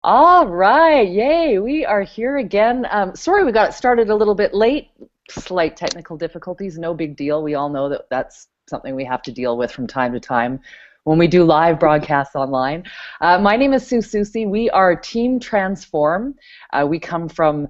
All right, yay, we are here again. Sorry we got started a little bit late. Slight technical difficulties, no big deal. We all know that that's something we have to deal with from time to time when we do live broadcasts online. My name is Sue Susie. We are Team Transform. We come from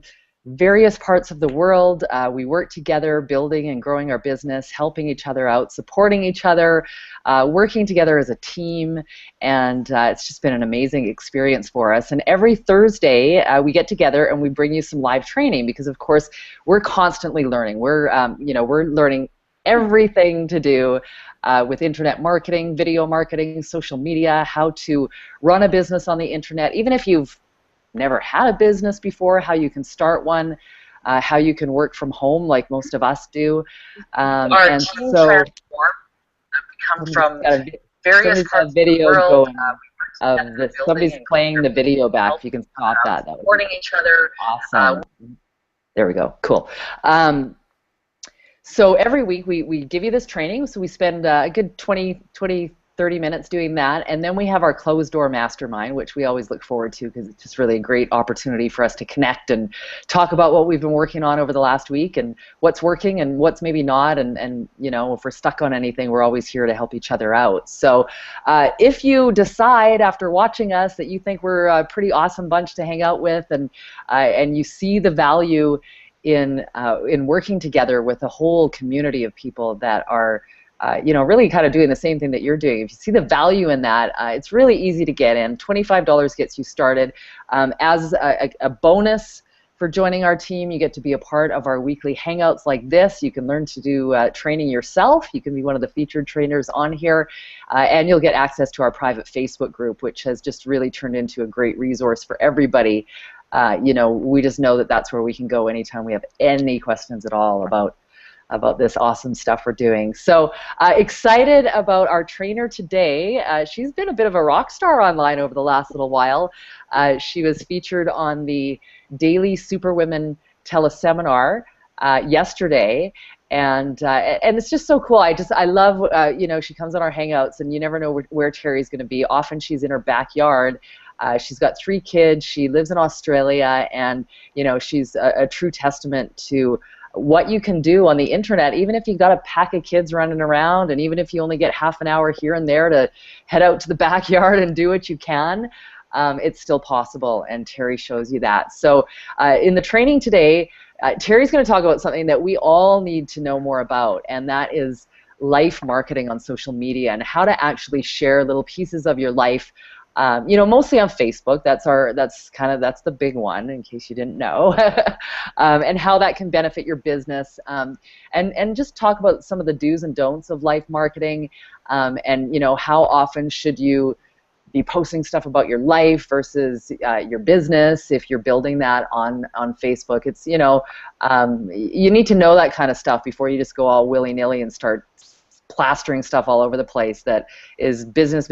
various parts of the world. We work together, building and growing our business, helping each other out, supporting each other, working together as a team, and it's just been an amazing experience for us. And every Thursday, we get together and we bring you some live training because, of course, we're constantly learning. We're learning everything to do with internet marketing, video marketing, social media, how to run a business on the internet, even if you've never had a business before, how you can start one, how you can work from home like most of us do. Our and team so transform. We come from various somebody's got a parts of the video world. going We work of this. together, building Somebody's and playing the video back. If you can stop that, that would supporting be each other. awesome. There we go. Cool. So every week we give you this training. So we spend a good 30 minutes doing that. And then we have our closed door mastermind, which we always look forward to because it's just really a great opportunity for us to connect and talk about what we've been working on over the last week and what's working and what's maybe not. And you know, if we're stuck on anything, we're always here to help each other out. So if you decide after watching us that you think we're a pretty awesome bunch to hang out with and you see the value in working together with a whole community of people that are really kind of doing the same thing that you're doing. If you see the value in that, it's really easy to get in. $25 gets you started. As a bonus for joining our team, you get to be a part of our weekly hangouts like this. You can learn to do training yourself. You can be one of the featured trainers on here, and you'll get access to our private Facebook group, which has just really turned into a great resource for everybody. We just know that that's where we can go anytime we have any questions at all about this awesome stuff we're doing. So excited about our trainer today. She's been a bit of a rock star online over the last little while. She was featured on the Daily Superwomen teleseminar yesterday. And it's just so cool. I love, she comes on our Hangouts and you never know where Terry's going to be. Often she's in her backyard. She's got 3 kids. She lives in Australia, and she's a true testament to what you can do on the internet, even if you've got a pack of kids running around, and even if you only get half an hour here and there to head out to the backyard and do what you can, it's still possible, and Terry shows you that. So in the training today, Terry's going to talk about something that we all need to know more about, and that is life marketing on social media and how to actually share little pieces of your life. Mostly on Facebook. That's the big one, in case you didn't know, and how that can benefit your business, and just talk about some of the do's and don'ts of life marketing, and how often should you be posting stuff about your life versus your business if you're building that on Facebook. It's you need to know that kind of stuff before you just go all willy-nilly and start plastering stuff all over the place that is business,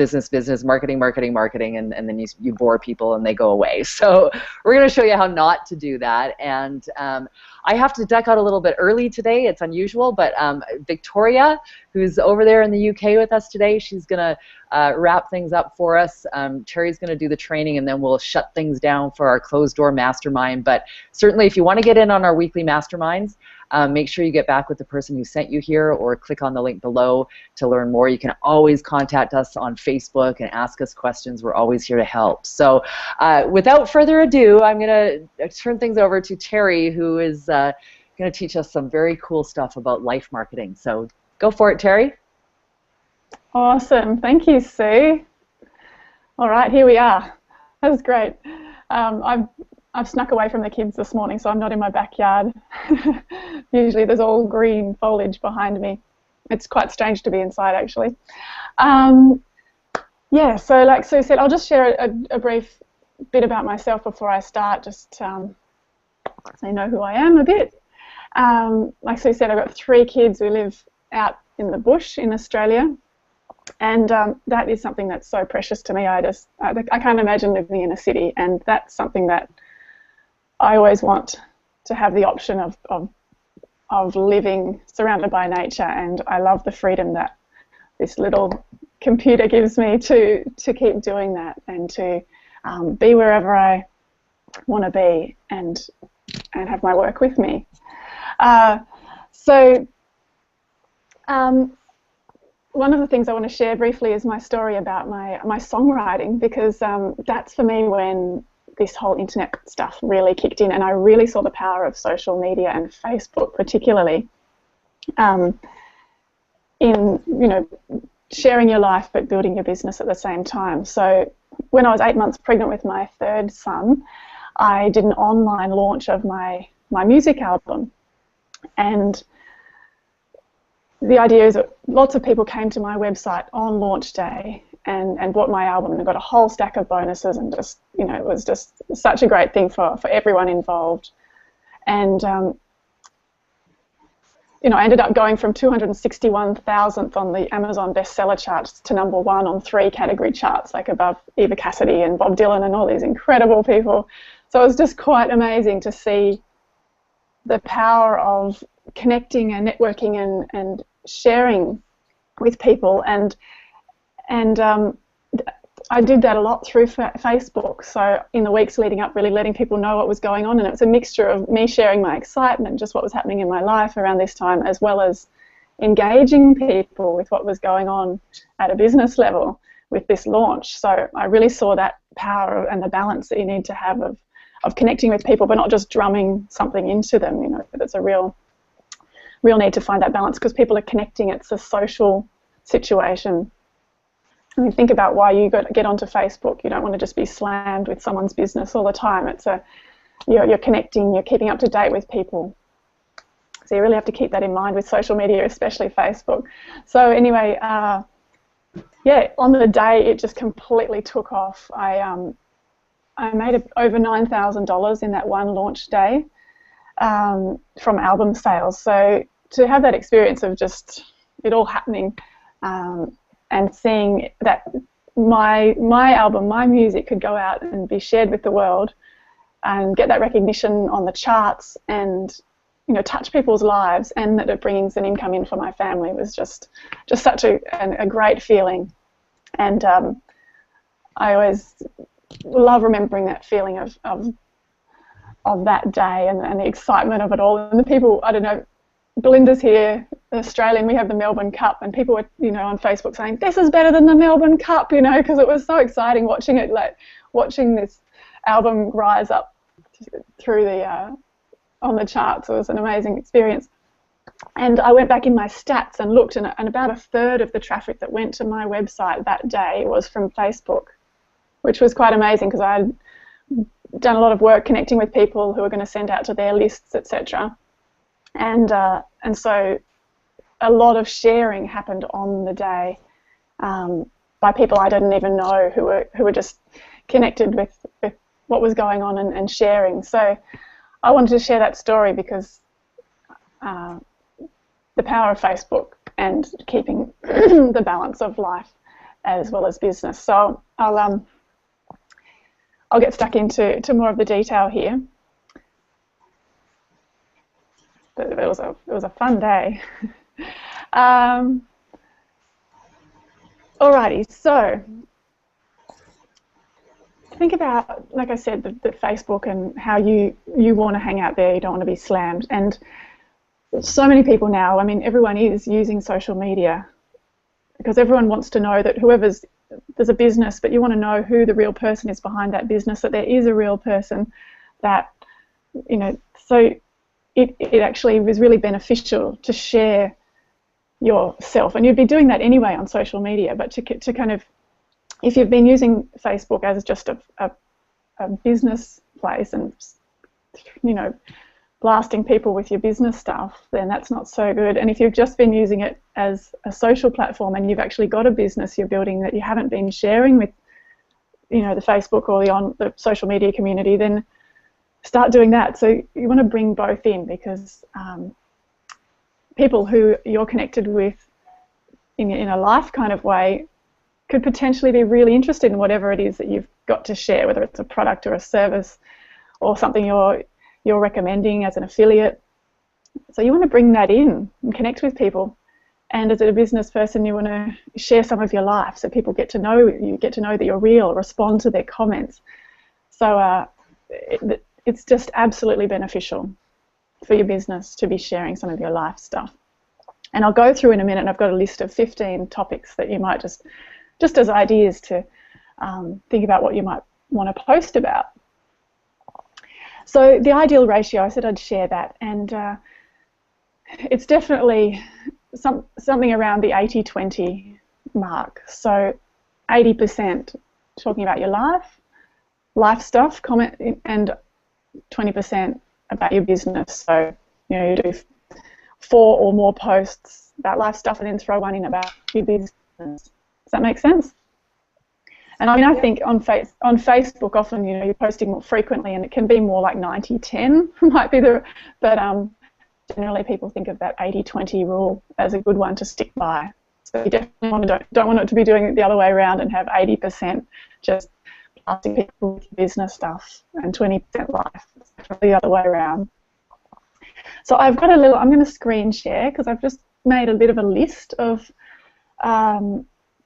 marketing, and then you bore people and they go away. So we're going to show you how not to do that. And I have to duck out a little bit early today. It's unusual, but Victoria, who's over there in the UK with us today, she's going to wrap things up for us. Terry's going to do the training, and then we'll shut things down for our closed door mastermind. But certainly if you want to get in on our weekly masterminds, make sure you get back with the person who sent you here, or click on the link below to learn more. You can always contact us on Facebook and ask us questions. We're always here to help. So without further ado, I'm going to turn things over to Terry, who is going to teach us some very cool stuff about life marketing. So go for it, Terry. Awesome. Thank you, Sue. All right, here we are. That was great. I've snuck away from the kids this morning, so I'm not in my backyard. Usually there's all green foliage behind me. It's quite strange to be inside, actually. Yeah, so like Sue said, I'll just share a brief bit about myself before I start, just so you know who I am a bit. Like Sue said, I've got 3 kids who live out in the bush in Australia, and that is something that's so precious to me. I can't imagine living in a city, and that's something that I always want to have the option of living surrounded by nature, and I love the freedom that this little computer gives me to keep doing that, and to be wherever I want to be, and have my work with me. So one of the things I want to share briefly is my story about my songwriting, because that's for me when this whole internet stuff really kicked in, and I really saw the power of social media and Facebook particularly in, you know, sharing your life but building your business at the same time. So when I was 8 months pregnant with my third son, I did an online launch of my music album, and the idea is that lots of people came to my website on launch day and bought my album and got a whole stack of bonuses, and just, you know, it was just such a great thing for everyone involved. And you know, I ended up going from 261,000th on the Amazon bestseller charts to #1 on 3 category charts, like above Eva Cassidy and Bob Dylan and all these incredible people. So it was just quite amazing to see the power of connecting and networking and sharing with people, and I did that a lot through Facebook. So in the weeks leading up, really letting people know what was going on, and it was a mixture of me sharing my excitement, just what was happening in my life around this time, as well as engaging people with what was going on at a business level with this launch. So I really saw that power and the balance that you need to have of connecting with people, but not just drumming something into them. You know, it's a real need to find that balance, because people are connecting. It's a social situation. I mean, think about why you get onto Facebook. You don't want to just be slammed with someone's business all the time. It's you're connecting, you're keeping up to date with people. So you really have to keep that in mind with social media, especially Facebook. So anyway, yeah, on the day it just completely took off. I made over $9,000 in that one launch day from album sales. So to have that experience of just it all happening, and seeing that my album, my music could go out and be shared with the world and get that recognition on the charts, and, you know, touch people's lives, and that it brings an income in for my family, was just such a great feeling. And I always love remembering that feeling of that day and the excitement of it all. And the people, I don't know, Belinda's here, Australian, we have the Melbourne Cup, and people were, you know, on Facebook saying, this is better than the Melbourne Cup, you know, because it was so exciting watching it, like watching this album rise up through the, on the charts. It was an amazing experience. And I went back in my stats and looked, and about a third of the traffic that went to my website that day was from Facebook, which was quite amazing, because I had done a lot of work connecting with people who were going to send out to their lists, etc. And so a lot of sharing happened on the day by people I didn't even know, who were just connected with what was going on and sharing. So I wanted to share that story because the power of Facebook and keeping the balance of life as well as business. So I'll get stuck into more of the detail here. But it was a fun day. Alrighty, so think about, like I said, the Facebook and how you want to hang out there. You don't want to be slammed. And so many people now, I mean, everyone is using social media because everyone wants to know that there's a business, but you want to know who the real person is behind that business, that there is a real person, that, you know, so it actually was really beneficial to share yourself. And you'd be doing that anyway on social media, but to kind of, if you've been using Facebook as just a business place and, you know, blasting people with your business stuff, then that's not so good. And if you've just been using it as a social platform and you've actually got a business you're building that you haven't been sharing with, you know, the Facebook or the social media community, then start doing that. So you want to bring both in, because people who you're connected with in a life kind of way could potentially be really interested in whatever it is that you've got to share, whether it's a product or a service or something you're recommending as an affiliate. So you want to bring that in and connect with people And as a business person, you want to share some of your life so people get to know you, get to know that you're real, respond to their comments. So it's just absolutely beneficial for your business to be sharing some of your life stuff. And I'll go through in a minute, and I've got a list of 15 topics that you might just as ideas to think about what you might want to post about. So the ideal ratio, I said I'd share that, and it's definitely something around the 80-20 mark. So 80% talking about your life stuff, comment, and 20% about your business. So, you know, you do 4 or more posts about life stuff and then throw one in about your business. Does that make sense? And I mean, I think on Facebook often, you know, you're posting more frequently, and it can be more like 90-10 might be but generally people think of that 80-20 rule as a good one to stick by. So you definitely don't want it to be doing it the other way around and have 80% just asking people with business stuff and 20% life. It's definitely the other way around. So I've got I'm going to screen share because I've just made a bit of a list of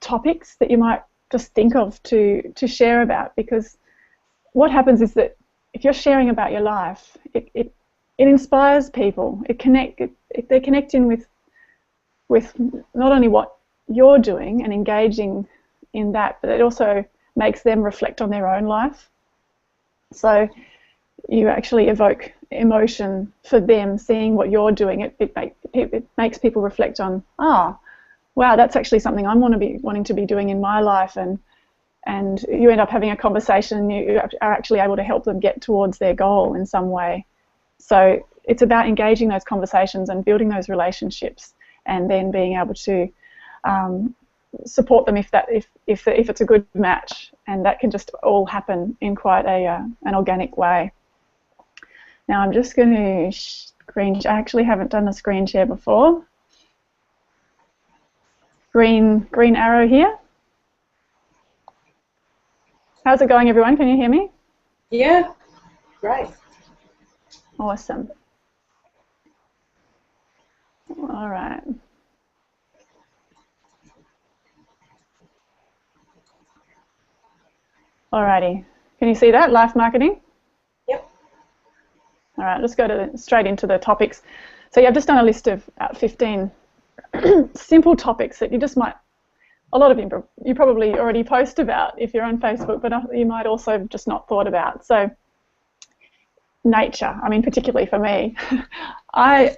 topics that you might just think of to share about, because what happens is that if you're sharing about your life, it inspires people. They're connecting with not only what you're doing and engaging in that, but it also makes them reflect on their own life. So you actually evoke emotion for them seeing what you're doing. It makes people reflect on, wow, that's actually something I'm wanting to be doing in my life, and you end up having a conversation, and you are actually able to help them get towards their goal in some way. So it's about engaging those conversations and building those relationships, and then being able to support them if it's a good match, and that can just all happen in quite an organic way. Now I'm just going to I actually haven't done a screen share before. Green arrow here. How's it going, everyone? Can you hear me? Yeah, great. Awesome. All right. Alrighty. Can you see that? Life marketing? Yep. All right, let's go straight into the topics. So yeah, I've just done a list of 15 simple topics that you just might, a lot of you probably already post about if you're on Facebook, but you might also just not thought about. So nature, I mean, particularly for me, I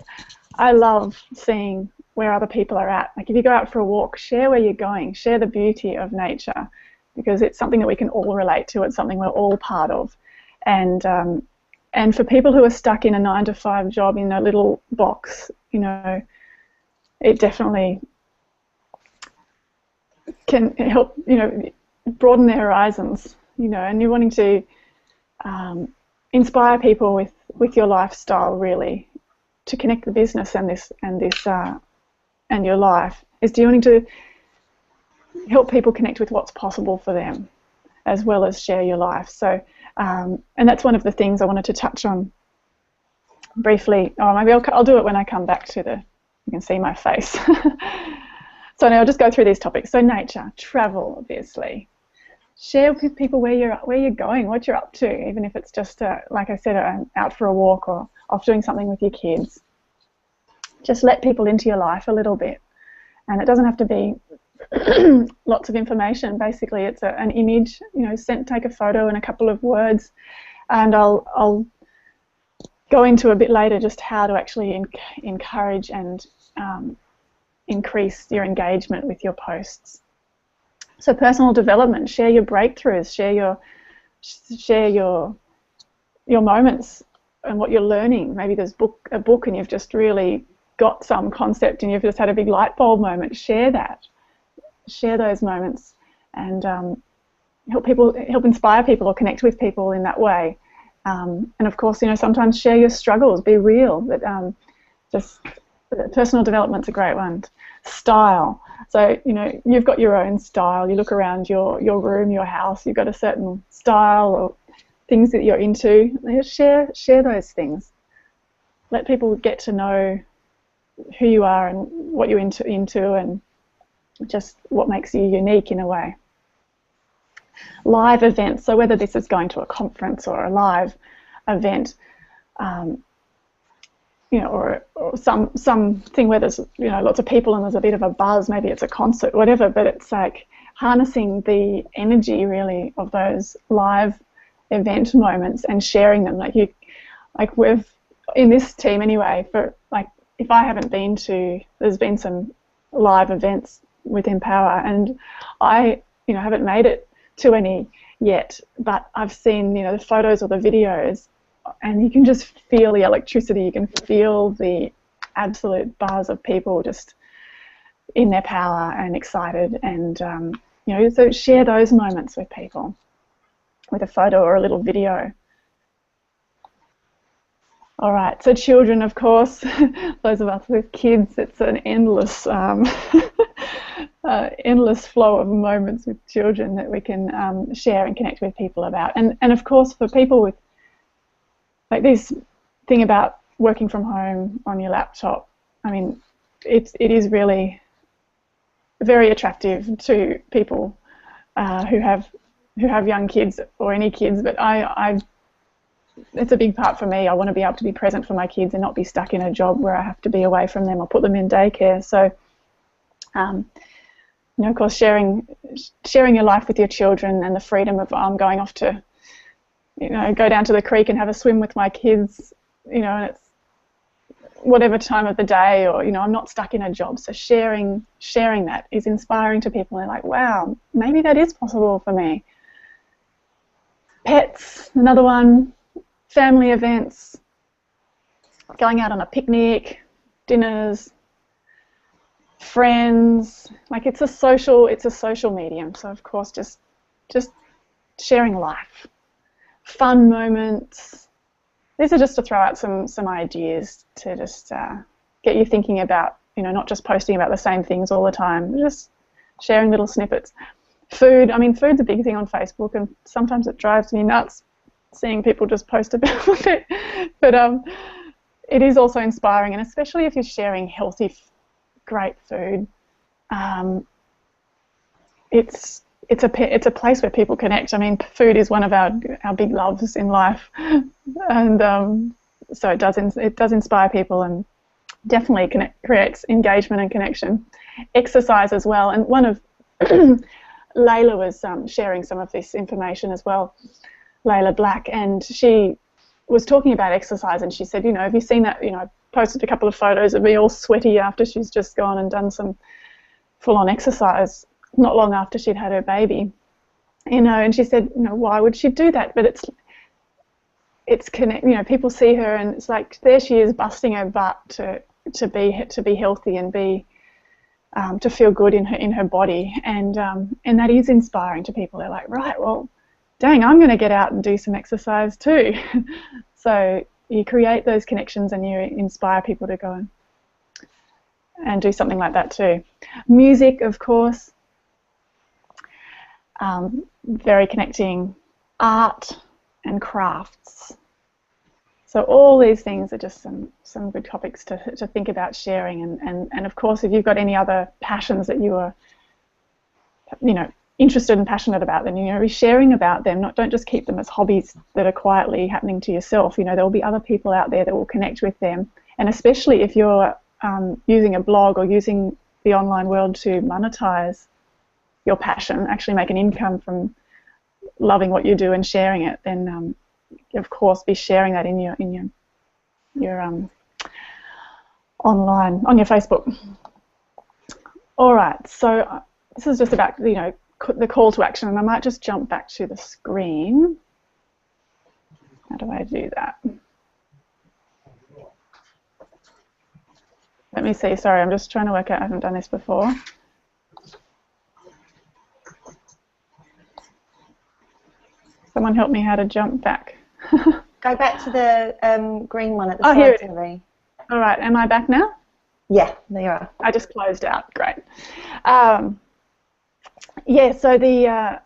love seeing where other people are at. Like if you go out for a walk, share where you're going, share the beauty of nature, because it's something that we can all relate to. It's something we're all part of. And for people who are stuck in a 9-to-5 job in a little box, you know, it definitely can help, you know, broaden their horizons, you know, and you're wanting to inspire people with your lifestyle, really, to connect the business and your life, is do you wanting to help people connect with what's possible for them, as well as share your life. So, and that's one of the things I wanted to touch on briefly. Oh, maybe I'll do it when I come back to you can see my face. So now I'll just go through these topics. So nature, travel, obviously. Share with people where you're going, what you're up to, even if it's just, like I said, out for a walk or off doing something with your kids. Just let people into your life a little bit. And it doesn't have to be lots of information. Basically, it's an image, you know, take a photo and a couple of words, and I'll go into a bit later just how to actually encourage and increase your engagement with your posts. So personal development, share your breakthroughs, share your moments and what you're learning. Maybe there's a book and you've just really got some concept and you've just had a big light bulb moment. Share that. Share those moments and help inspire people or connect with people in that way. And of course, you know, sometimes share your struggles, be real, but just personal development's a great one. Style. So, you know, you've got your own style. You look around your room, your house, you've got a certain style or things that you're into. Share those things. Let people get to know who you are and what you're into and just what makes you unique in a way. Live events, so whether this is going to a conference or a live event, you know, or something where there's, you know, lots of people and there's a bit of a buzz, maybe it's a concert, whatever, but it's like harnessing the energy really of those live event moments and sharing them. Like we've, in this team anyway, for like, if I haven't been to, there's been some live events with Empower, and I, you know, haven't made it to any yet, but I've seen, you know, the photos or the videos, and you can just feel the electricity, you can feel the absolute buzz of people just in their power and excited, and you know, so share those moments with people with a photo or a little video. All right, so children, of course, those of us with kids, it's an endless endless flow of moments with children that we can share and connect with people about. And of course, for people with, like, this thing about working from home on your laptop, I mean, it is really very attractive to people who have young kids or any kids, but it's a big part for me. I want to be able to be present for my kids and not be stuck in a job where I have to be away from them or put them in daycare. So, you know, of course, sharing your life with your children and the freedom of going off to, you know, go down to the creek and have a swim with my kids, you know, and it's whatever time of the day, or, you know, I'm not stuck in a job. So sharing that is inspiring to people. They're like, wow, maybe that is possible for me. Pets, another one. Family events, going out on a picnic, dinners, friends. Like, it's a social medium. So of course, just sharing life, fun moments. These are just to throw out some ideas to just get you thinking about, you know, not just posting about the same things all the time, just sharing little snippets. Food, I mean, food's a big thing on Facebook, and sometimes it drives me nuts seeing people just post about it, but it is also inspiring, and especially if you're sharing healthy, great food, it's a place where people connect. I mean, food is one of our big loves in life, and so it does inspire people and definitely creates engagement and connection. Exercise as well, and one of Layla was sharing some of this information as well. Layla Black, and she was talking about exercise, and she said, you know, have you seen that, you know, I posted a couple of photos of me all sweaty after she's just gone and done some full-on exercise not long after she'd had her baby, you know, and she said, you know, why would she do that? But it's connect, you know, people see her and it's like, there she is busting her butt to be healthy and be to feel good in her body, and that is inspiring to people. They're like, right, well, dang, I'm going to get out and do some exercise too. So you create those connections and you inspire people to go and do something like that too. Music, of course, very connecting. Art and crafts. So all these things are just some good topics to think about sharing. And of course, if you've got any other passions that you are, you know, interested and passionate about, then, you know, be sharing about them. Don't just keep them as hobbies that are quietly happening to yourself. You know, there will be other people out there that will connect with them, and especially if you're using a blog or using the online world to monetize your passion, actually make an income from loving what you do and sharing it, then of course be sharing that in your online on your Facebook. All right, so this is just about, you know, the call to action, and I might just jump back to the screen. How do I do that? Let me see, sorry, I'm just trying to work out, I haven't done this before. Someone help me how to jump back. Go back to the green one at the side. Here it is. All right, am I back now? Yeah, there you are. I just closed out, great. Yeah, so were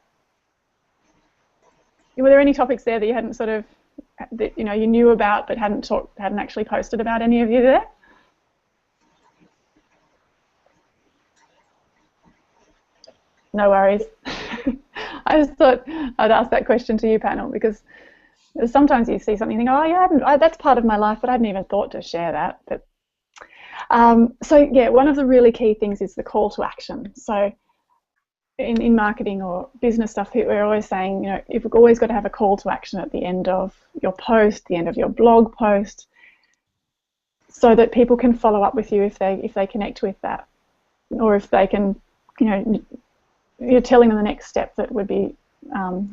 there any topics there that you hadn't sort of, that, you know, you knew about but hadn't actually posted about, any of you there? No worries. I just thought I'd ask that question to you, panel, because sometimes you see something and you think, oh, yeah, that's part of my life, but I hadn't even thought to share that. But so yeah, one of the really key things is the call to action. So in marketing or business stuff, we're always saying, you've always got to have a call to action at the end of your post, the end of your blog post, so that people can follow up with you if they connect with that, or if they can, you're telling them the next step that would be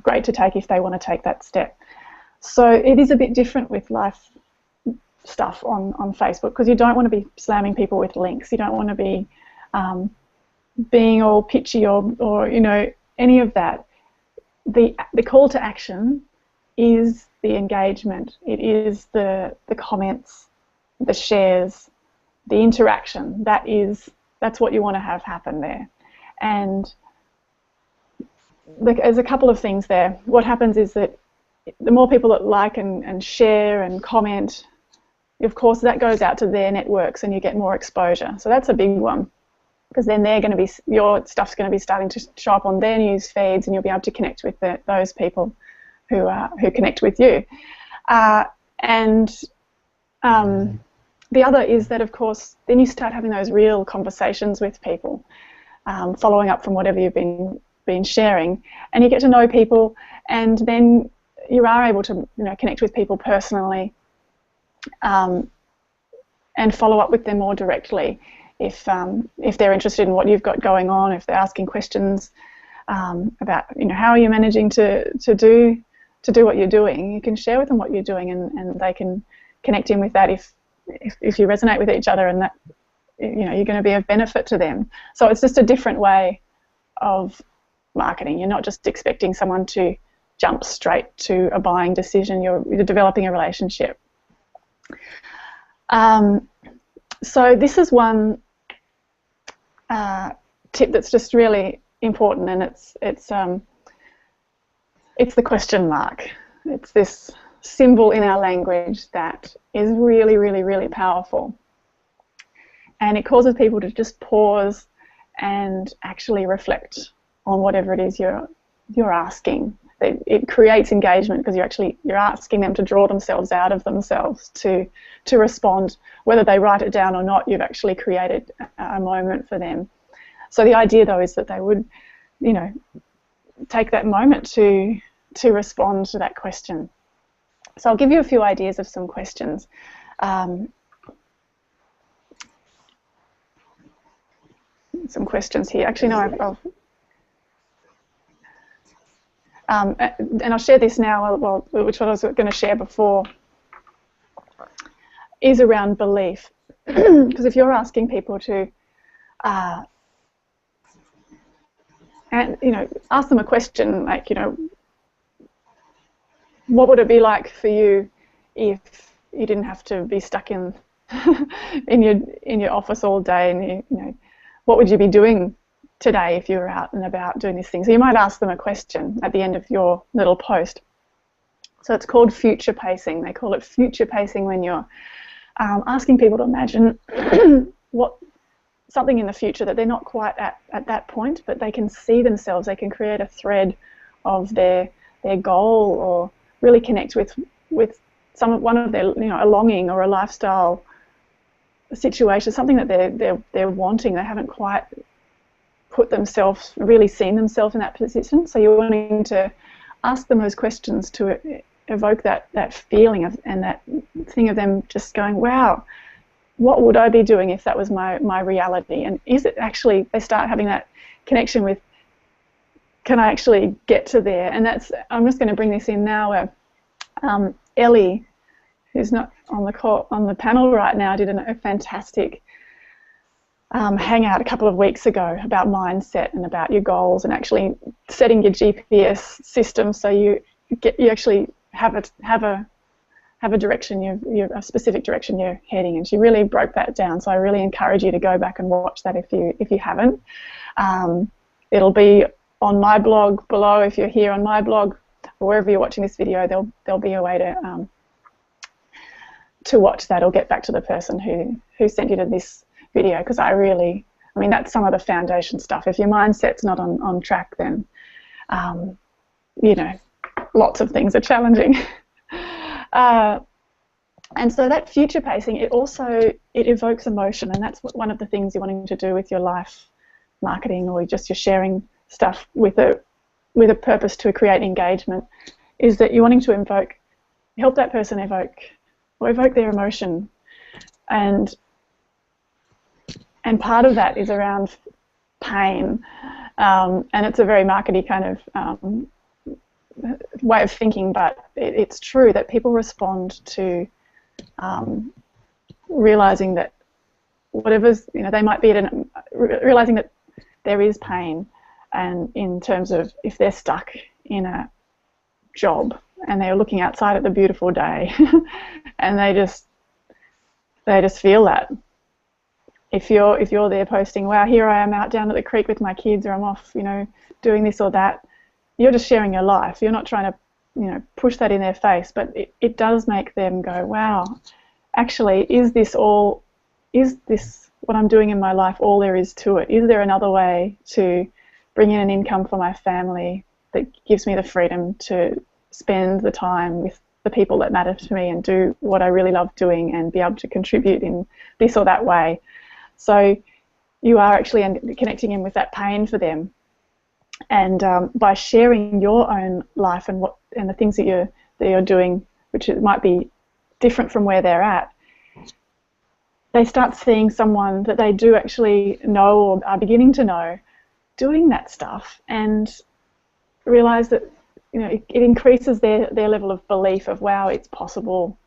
great to take if they want to take that step. So it is a bit different with life stuff on Facebook, because you don't want to be slamming people with links. You don't want to be being all pitchy or any of that. The call to action is the engagement. It is the comments, the shares, the interaction. That's what you want to have happen there. And there's a couple of things there. What happens is that the more people that like and share and comment, of course that goes out to their networks and you get more exposure. So that's a big one, because then your stuff's going to be starting to show up on their news feeds, and you'll be able to connect with those people who connect with you. The other is that, of course, then you start having those real conversations with people, following up from whatever you've been sharing, and you get to know people, and then you are able to connect with people personally, and follow up with them more directly if they're interested in what you've got going on, if they're asking questions about how are you managing to do what you're doing. You can share with them what you're doing, and they can connect in with that if you resonate with each other, and that you're going to be of benefit to them. So it's just a different way of marketing. You're not just expecting someone to jump straight to a buying decision. You're developing a relationship. So this is one tip that's just really important, and it's the question mark. It's this symbol in our language that is really, really, really powerful, and it causes people to just pause and actually reflect on whatever it is you're asking. It creates engagement because you're asking them to draw themselves out of themselves to respond. Whether they write it down or not, you've actually created a moment for them. So the idea, though, is that they would, take that moment to respond to that question. So I'll give you a few ideas of some questions. Some questions here. Actually, no, and I'll share this now, which I was going to share before, is around belief. Because if you're asking people to, ask them a question like, what would it be like for you if you didn't have to be stuck in in your office all day, and what would you be doing today if you were out and about doing this thing? So you might ask them a question at the end of your little post. So it's called future pacing. They call it future pacing when you're asking people to imagine something in the future that they're not quite at that point, but they can see themselves. They can create a thread of their goal, or really connect with one of their a longing or a lifestyle situation, something that they're wanting. They haven't quite really seen themselves in that position. So you're wanting to ask them those questions to evoke that feeling and that thing of them just going, wow, what would I be doing if that was my reality? And is it actually, they start having that connection with, can I actually get to there? And I'm just going to bring this in now, where Ellie, who's not on the panel right now, did a fantastic hangout a couple of weeks ago about mindset and about your goals, and actually setting your GPS system so you actually have a direction, a specific direction you're heading. And she really broke that down. So I really encourage you to go back and watch that if you haven't. It'll be on my blog below. If you're here on my blog, or wherever you're watching this video, there'll be a way to watch that, or get back to the person who sent you to this video, because I really I mean, that's some of the foundation stuff. If your mindset's not on track, then, you know, lots of things are challenging. And so that future pacing, it evokes emotion, and that's one of the things you're wanting to do with your life marketing, or just your sharing stuff with a purpose to create engagement, is that you're wanting to help that person evoke their emotion, and part of that is around pain, and it's a very markety kind of way of thinking, but it's true that people respond to realizing that whatever's, you know, they might be realizing that there is pain, and in terms of if they're stuck in a job and they're looking outside at the beautiful day and they just feel that. If you're there posting, wow, here I am out down at the creek with my kids, or I'm off, you know, doing this or that, you're just sharing your life. You're not trying to, you know, push that in their face, but it does make them go, wow, actually, is this what I'm doing in my life all there is to it? Is there another way to bring in an income for my family that gives me the freedom to spend the time with the people that matter to me and do what I really love doing and be able to contribute in this or that way? So you are actually connecting in with that pain for them. And by sharing your own life and the things that you're doing, which might be different from where they're at, they start seeing someone that they do actually know or are beginning to know doing that stuff, and realize that, you know, it increases their level of belief of, wow, it's possible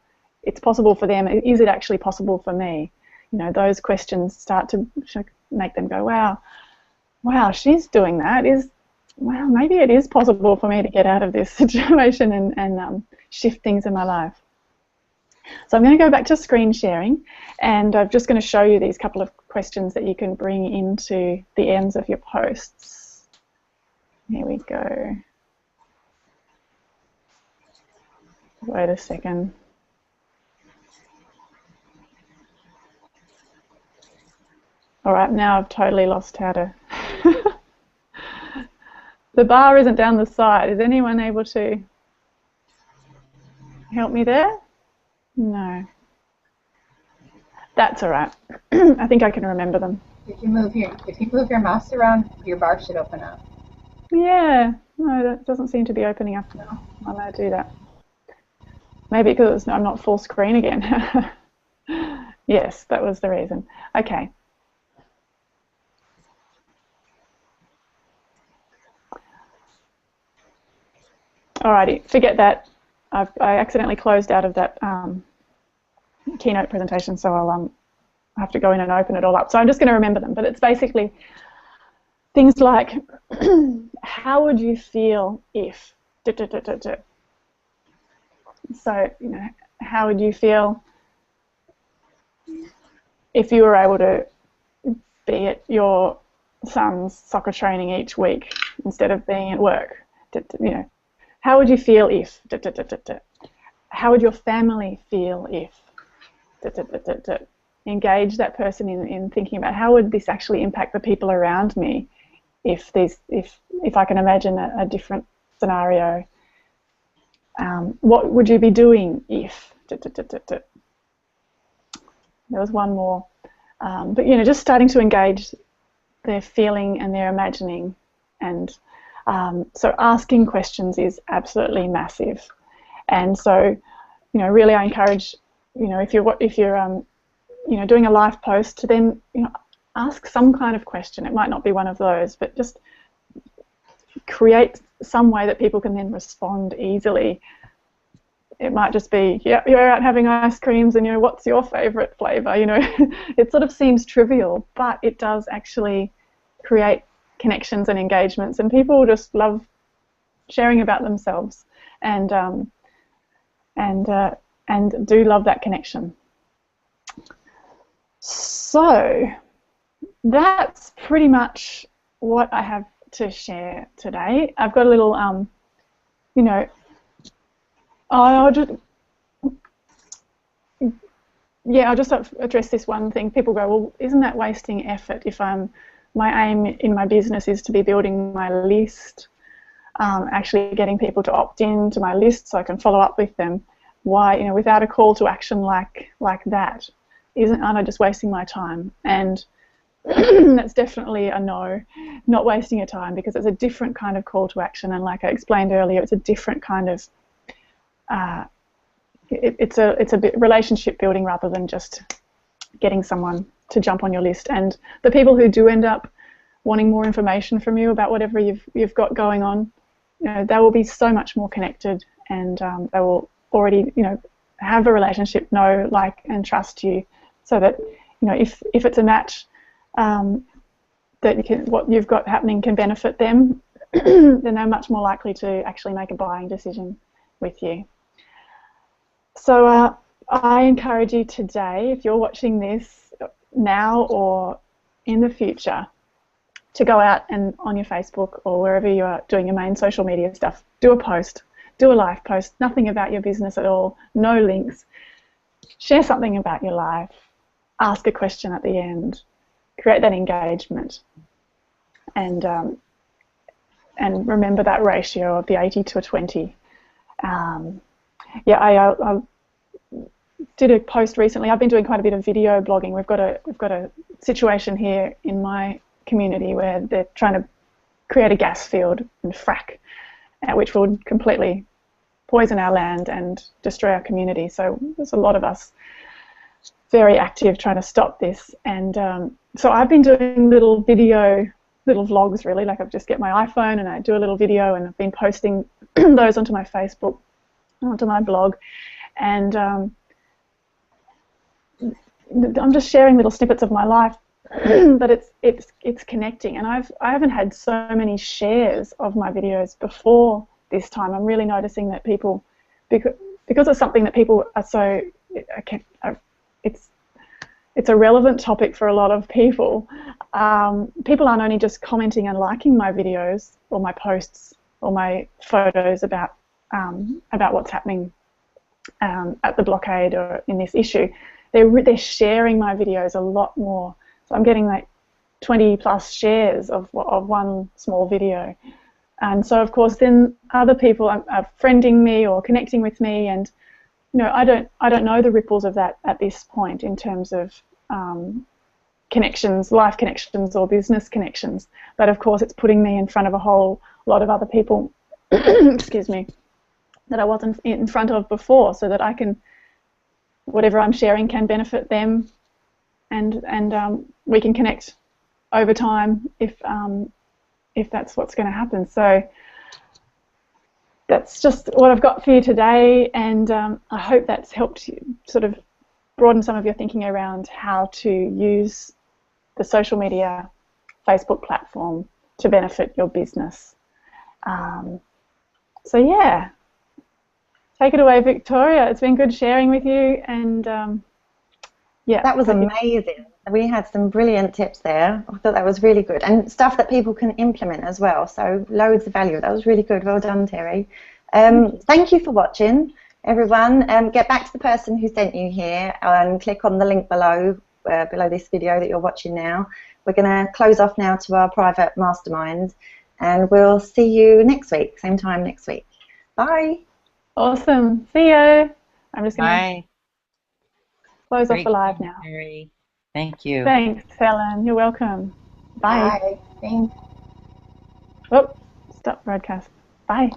for them. Is it actually possible for me? You know, those questions start to make them go, wow, she's doing that. Well, maybe it is possible for me to get out of this situation and shift things in my life. So I'm going to go back to screen sharing, and I'm just going to show you these couple of questions that you can bring into the ends of your posts. Here we go. Wait a second. All right, now I've totally lost how to... The bar isn't down the side. Is anyone able to help me there? No. That's all right. I think I can remember them. If you move your mouse around, your bar should open up. Yeah. No, that doesn't seem to be opening up now. I'm going to do that. Maybe because I'm not full screen again. Yes, that was the reason. Okay. Alrighty, forget that. I accidentally closed out of that keynote presentation, so I'll have to go in and open it all up. So I'm just going to remember them, but it's basically things like, how would you feel if... So, you know, how would you feel if you were able to be at your son's soccer training each week instead of being at work? You know, how would you feel if... How would your family feel if... Engage that person in thinking about, how would this actually impact the people around me if I can imagine a different scenario. What would you be doing if... There was one more. But, you know, just starting to engage their feeling and their imagining. And so asking questions is absolutely massive. And so, you know, really I encourage, you know, if you're you know, doing a live post, to then, you know, ask some kind of question. It might not be one of those, but just create some way that people can then respond easily. It might just be, yeah, you're out having ice creams and, you know, what's your favorite flavor? You know, it sort of seems trivial, but it does actually create connections and engagements, and people just love sharing about themselves and do love that connection. So that's pretty much what I have to share today. I've got a little, you know, I'll just yeah, I'll just address this one thing. People go, well, isn't that wasting effort if my aim in my business is to be building my list, actually getting people to opt in to my list so I can follow up with them. Why, without a call to action like that, aren't I just wasting my time? And that's definitely a no, not wasting your time, because it's a different kind of call to action, and like I explained earlier, it's a different kind of it's a bit relationship building rather than just getting someone to jump on your list. And the people who do end up wanting more information from you about whatever you've got going on, they will be so much more connected, and they will already have a relationship, know, like, and trust you, so that if it's a match that what you've got happening can benefit them, then they're much more likely to actually make a buying decision with you. So I encourage you today, if you're watching this now or in the future, to go out and on your Facebook or wherever you are doing your main social media stuff, do a post, do a live post, nothing about your business at all, no links. Share something about your life, ask a question at the end, create that engagement, and remember that ratio of the 80 to 20. Yeah, I did a post recently. I've been doing quite a bit of video blogging. We've got a situation here in my community where they're trying to create a gas field and frack, which will completely poison our land and destroy our community. So there's a lot of us very active trying to stop this. And so I've been doing little vlogs, really. Like, I just get my iPhone and I do a little video, and I've been posting those onto my Facebook, onto my blog, and I'm just sharing little snippets of my life, but it's connecting. And I haven't had so many shares of my videos before this time. I'm really noticing that people, because it's something that people are so, it's a relevant topic for a lot of people. People aren't only just commenting and liking my videos or my posts or my photos about what's happening at the blockade or in this issue. They're sharing my videos a lot more. So I'm getting like 20 plus shares of one small video. And so, of course, then other people are friending me or connecting with me, and I don't know the ripples of that at this point in terms of connections, life connections or business connections. But of course, it's putting me in front of a whole lot of other people, excuse me, that I wasn't in front of before, so that I can, whatever I'm sharing can benefit them, and we can connect over time if that's what's going to happen. So that's just what I've got for you today, and I hope that's helped you sort of broaden some of your thinking around how to use the social media Facebook platform to benefit your business. So yeah, take it away, Victoria. It's been good sharing with you, and yeah. That was amazing. We had some brilliant tips there. I thought that was really good, and stuff that people can implement as well. So loads of value. That was really good. Well done, Terry. Thank you for watching, everyone. Get back to the person who sent you here and click on the link below this video that you're watching now. We're going to close off now to our private mastermind, and we'll see you next week, same time next week. Bye. Awesome. See you. I'm just going to close off Great the live now. Terry. Thank you. Thanks, Helen. You're welcome. Bye. Bye. Thanks. Oh, stop broadcast. Bye.